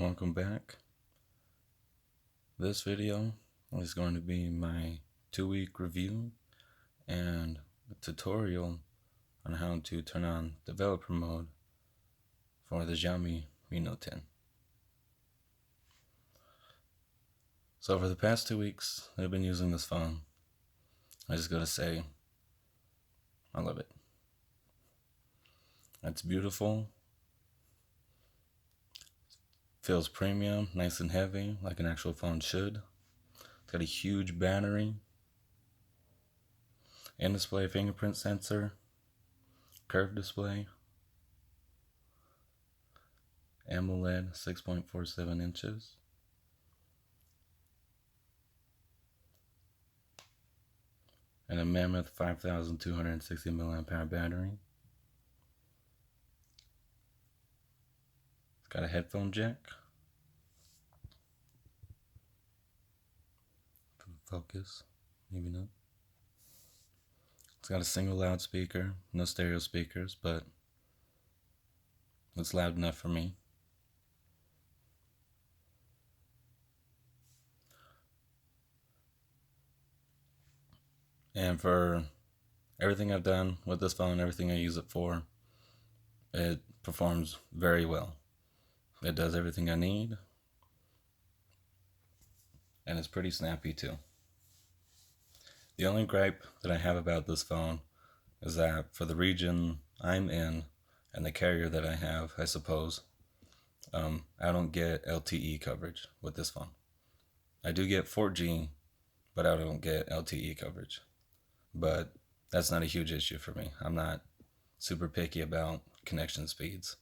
Welcome back. This video is going to be my 2-week review and a tutorial on how to turn on developer mode for the Xiaomi Mi Note 10. So for the past 2 weeks I've been using this phone. I just gotta say, I love it. It's beautiful. Feels premium, nice and heavy, like an actual phone should. It's got a huge battery, in-display fingerprint sensor, curved display, AMOLED 6.47 inches, and a mammoth 5,260 mAh battery. It's got a headphone jack. Focus, maybe not. It's got a single loudspeaker, no stereo speakers, but it's loud enough for me. And for everything I've done with this phone, everything I use it for, it performs very well. It does everything I need, and it's pretty snappy too. The only gripe that I have about this phone is that for the region I'm in and the carrier that I have, I suppose, I don't get LTE coverage with this phone. I do get 4G, but I don't get LTE coverage. But that's not a huge issue for me. I'm not super picky about connection speeds.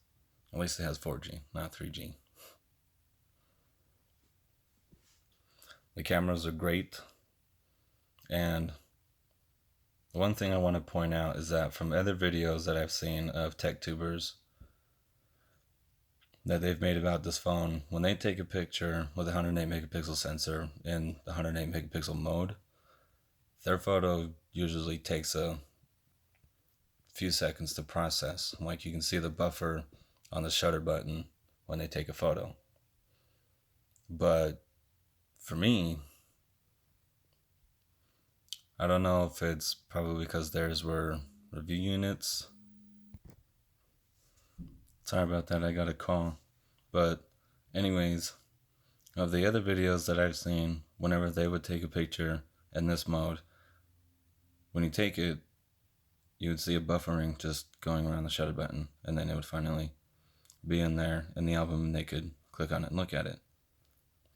At least it has 4G, not 3G. The cameras are great. And one thing I want to point out is that from other videos that I've seen of tech tubers that they've made about this phone, when they take a picture with a 108 megapixel sensor in the 108 megapixel mode, their photo usually takes a few seconds to process. Like you can see the buffer on the shutter button when they take a photo. But for me, I don't know if it's probably because theirs were review units. Sorry about that, I got a call. But anyways, of the other videos that I've seen, whenever they would take a picture in this mode, when you take it, you would see a buffering just going around the shutter button, and then it would finally be in there in the album and they could click on it and look at it.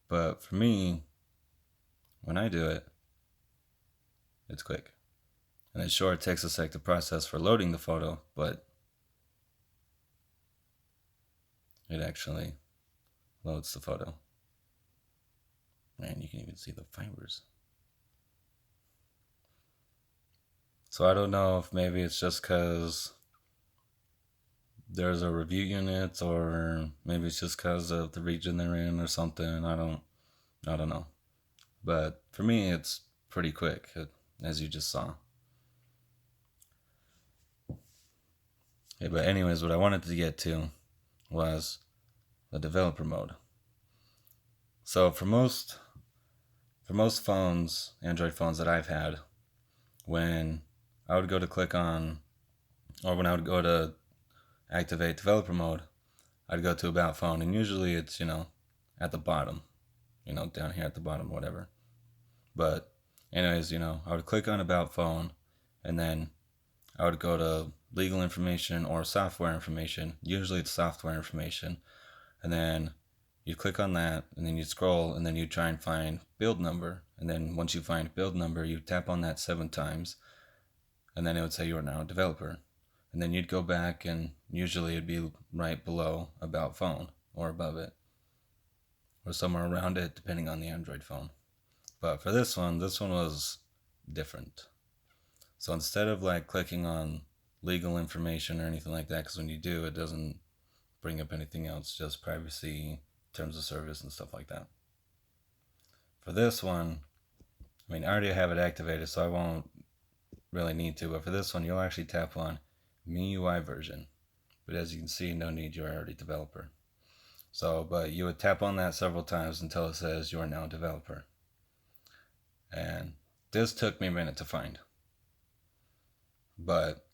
But for me, when I do it, it's quick. And it's sure it takes a sec to process for loading the photo, but it actually loads the photo. Man, you can even see the fibers. So I don't know if maybe it's just because there's a review unit, or maybe it's just because of the region they're in or something. I don't know. But for me, it's pretty quick, as you just saw. Okay, but anyways, what I wanted to get to was the developer mode. So for most phones, Android phones that I've had, when I would go to click on, or when I would go to activate developer mode, I'd go to about phone, and usually it's, at the bottom, down here at the bottom, whatever. But anyways, I would click on about phone, and then I would go to legal information or software information. Usually it's software information. And then you click on that, and then you scroll, and then you try and find build number. And then once you find build number, you tap on that 7 times, and then it would say you are now a developer. And then you'd go back, and usually it'd be right below about phone, or above it, or somewhere around it, depending on the Android phone. But for this one was different. So instead of like clicking on legal information or anything like that, because when you do, it doesn't bring up anything else, just privacy, terms of service, and stuff like that. For this one, I already have it activated, so I won't really need to, but for this one, you'll actually tap on MIUI version. But as you can see, no need, you're already developer. So, but you would tap on that several times until it says you are now a developer. And this took me a minute to find. But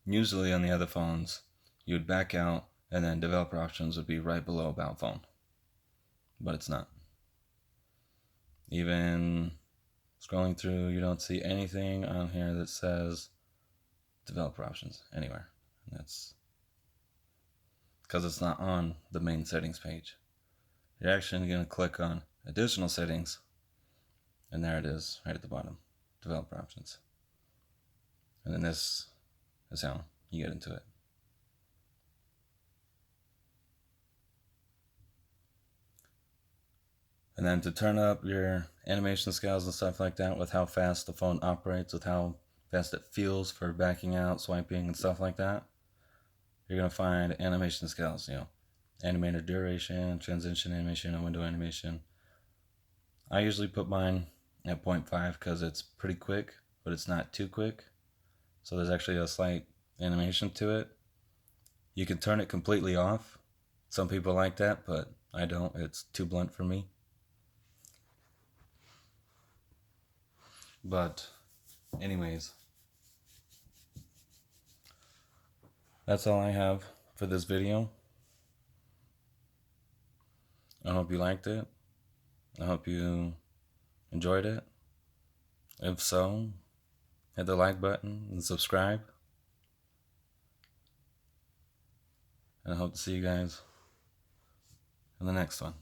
usually on the other phones, you would back out and then developer options would be right below about phone. But it's not. Even scrolling through, you don't see anything on here that says developer options anywhere. And that's because it's not on the main settings page. You're actually going to click on additional settings, and there it is right at the bottom, developer options. And then this is how you get into it. And then to turn up your animation scales and stuff like that with how fast the phone operates, with how fast it feels for backing out, swiping, and stuff like that, you're going to find animation scales, animated duration, transition animation, and window animation. I usually put mine at 0.5 because it's pretty quick, but it's not too quick. So there's actually a slight animation to it. You can turn it completely off. Some people like that, but I don't. It's too blunt for me. But anyways, that's all I have for this video. I hope you liked it. I hope you enjoyed it. If so, hit the like button and subscribe. And I hope to see you guys in the next one.